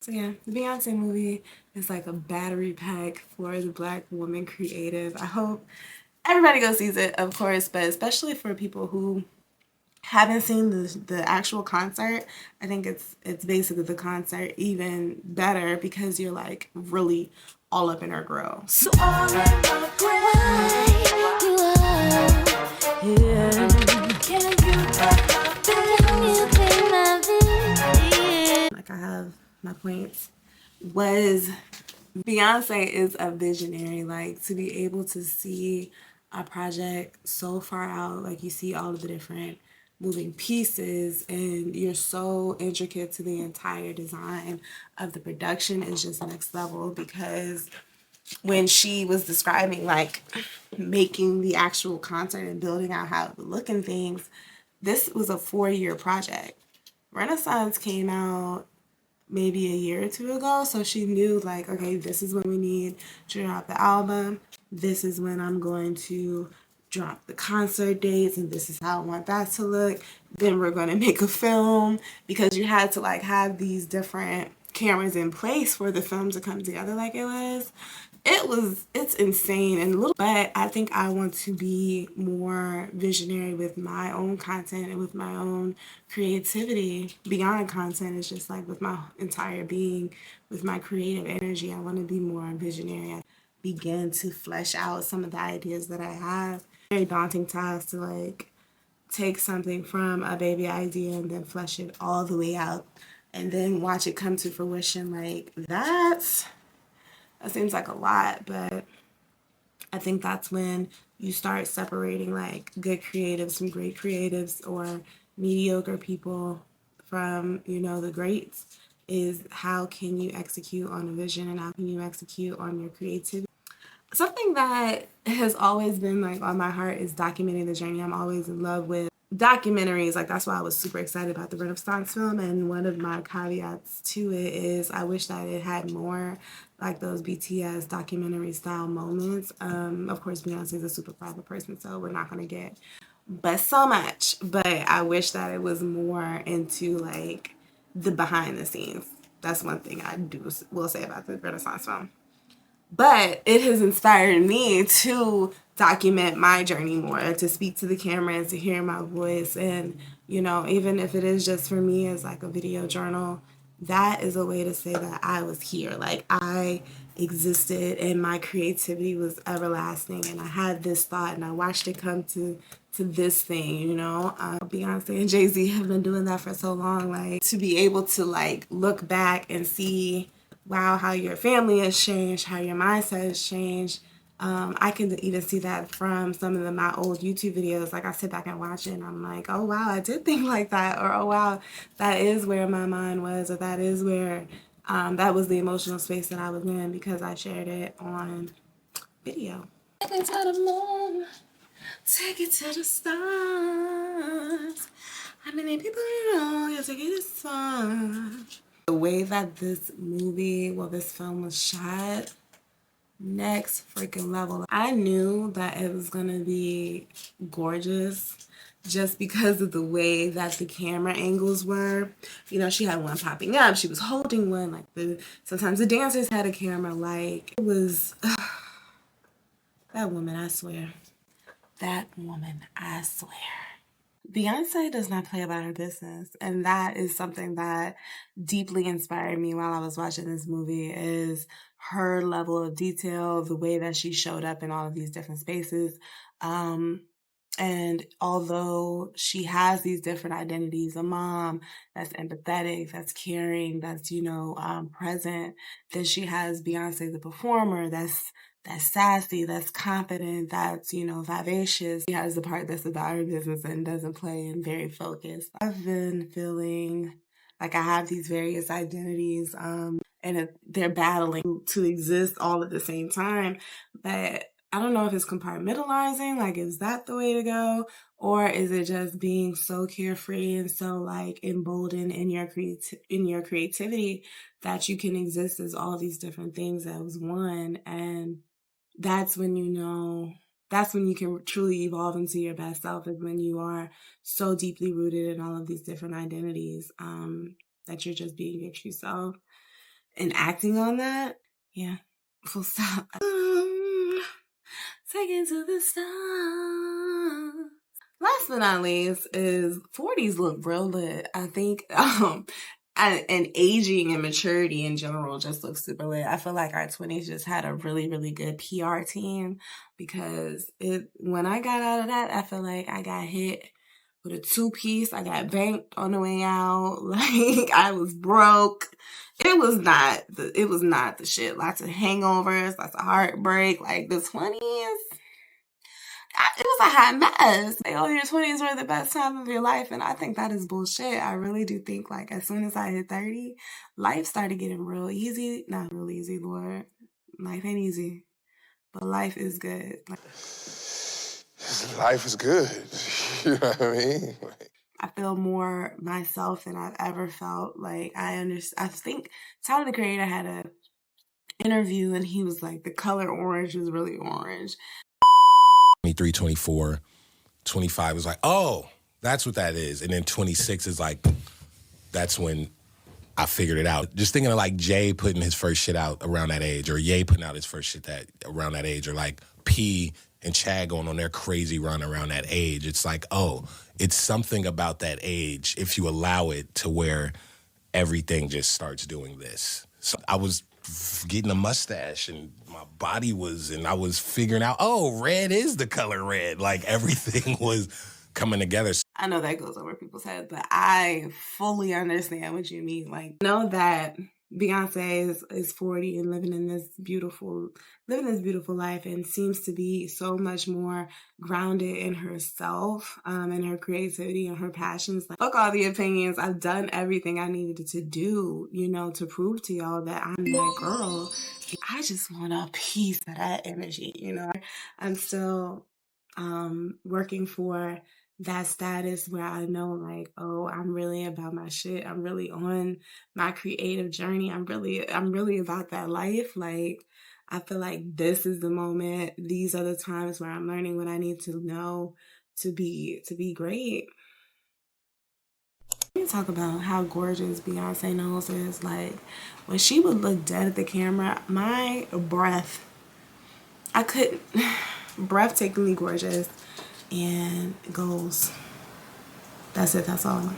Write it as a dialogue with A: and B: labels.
A: So yeah, the Beyonce movie is like a battery pack for the Black woman creative. I hope everybody go sees it, of course, but especially for people who haven't seen the actual concert. I think it's basically the concert even better because you're like really all up in her grill. So all in my grill. Yeah. Can you be my baby? Like I have my points. Was Beyonce is a visionary. Like to be able to see a project so far out, like you see all of the different moving pieces and you're so intricate to the entire design of the production is just next level. Because when she was describing like making the actual concert and building out how it would look and things, this was a 4-year project. Renaissance came out maybe a year or two ago, so she knew like, okay, this is when we need to drop the album, this is when I'm going to drop the concert dates, and this is how I want that to look. Then we're going to make a film, because you had to like have these different cameras in place for the film to come together like it was. It's insane and a little, but I think I want to be more visionary with my own content and with my own creativity beyond content. It's just like with my entire being, with my creative energy, I want to be more visionary. I begin to flesh out some of the ideas that I have. Very daunting task to like take something from a baby idea and then flesh it all the way out and then watch it come to fruition. Like that seems like a lot, but I think that's when you start separating like good creatives from great creatives, or mediocre people from, the greats, is how can you execute on a vision and how can you execute on your creativity. Something that has always been like on my heart is documenting the journey. I'm always in love with documentaries. Like that's why I was super excited about the Renaissance film, and one of my caveats to it is I wish that it had more like those BTS documentary style moments. Of course Beyonce is a super private person, so we're not gonna get but so much, but I wish that it was more into like the behind the scenes. That's one thing I will say about the Renaissance film. But it has inspired me to document my journey more, to speak to the camera and to hear my voice. And, even if it is just for me as like a video journal, that is a way to say that I was here. Like I existed and my creativity was everlasting. And I had this thought and I watched it come to this thing. Beyonce and Jay-Z have been doing that for so long. Like to be able to like look back and see, wow, how your family has changed, how your mindset has changed. I can even see that from some of my old YouTube videos. Like I sit back and watch it and I'm like, oh wow, I did think like that. Or oh wow, that is where my mind was, or that is where that was the emotional space that I was in because I shared it on video. Take it to the moon, take it to the stars. How many people you know you take it this far? The way that this film was shot, next freaking level. I knew that it was gonna be gorgeous just because of the way that the camera angles were. She had one popping up, she was holding one, like sometimes the dancers had a camera, like it was that woman, I swear. That woman, I swear. Beyonce does not play about her business, and that is something that deeply inspired me while I was watching this movie, is her level of detail, the way that she showed up in all of these different spaces. And although she has these different identities, a mom that's empathetic, that's caring, that's, present, then she has Beyonce the performer, that's sassy, that's confident, that's, vivacious. She has the part that's about her business and doesn't play and very focused. I've been feeling like I have these various identities, and they're battling to exist all at the same time. But I don't know if it's compartmentalizing, like is that the way to go? Or is it just being so carefree and so like emboldened in your creativity that you can exist as all these different things as one? And that's when that's when you can truly evolve into your best self, is when you are so deeply rooted in all of these different identities, that you're just being your true self. and acting on that. Yeah, full stop. Taken to the stars. Last but not least is 40s look real lit. I think and aging and maturity in general just looks super lit. I feel like our 20s just had a really, really good PR team, because when I got out of that, I feel like I got hit with a 2-piece. I got banked on the way out. Like, I was broke. It was not the shit. Lots of hangovers, lots of heartbreak. Like, the 20s, it was a hot mess. Like, oh, your 20s were the best time of your life, and I think that is bullshit. I really do think, like, as soon as I hit 30, life started getting real easy. Not real easy, Lord. Life ain't easy, but life is good.
B: Life is good. You know what I mean?
A: I feel more myself than I've ever felt. Like, I think Tyler, the Creator, had a interview, and he was like, the color orange was really orange.
C: 23, 24, 25 is like, oh, that's what that is. And then 26 is like, that's when I figured it out. Just thinking of like Jay putting his first shit out around that age, or Ye putting out his first shit around that age, or like P and Chad going on their crazy run around that age. It's like, oh, it's something about that age, if you allow it, to where everything just starts doing this. So I was getting a mustache, and my body was, and I was figuring out, oh, red is the color red. Like, everything was coming together.
A: I know that goes over people's heads, but I fully understand what you mean. Like, know that Beyonce is 40 and living this beautiful life, and seems to be so much more grounded in herself, and her creativity and her passions. Like, fuck all the opinions. I've done everything I needed to do, to prove to y'all that I'm that girl. I just want a piece of that energy, I'm still working for that status where I know, like, oh, I'm really about my shit. I'm really on my creative journey. I'm really about that life. Like, I feel like this is the moment. These are the times where I'm learning what I need to know to be great. Let me talk about how gorgeous Beyonce nose is. Like, when she would look dead at the camera, my breath, I couldn't, breathtakingly gorgeous, and goals. That's it. That's all.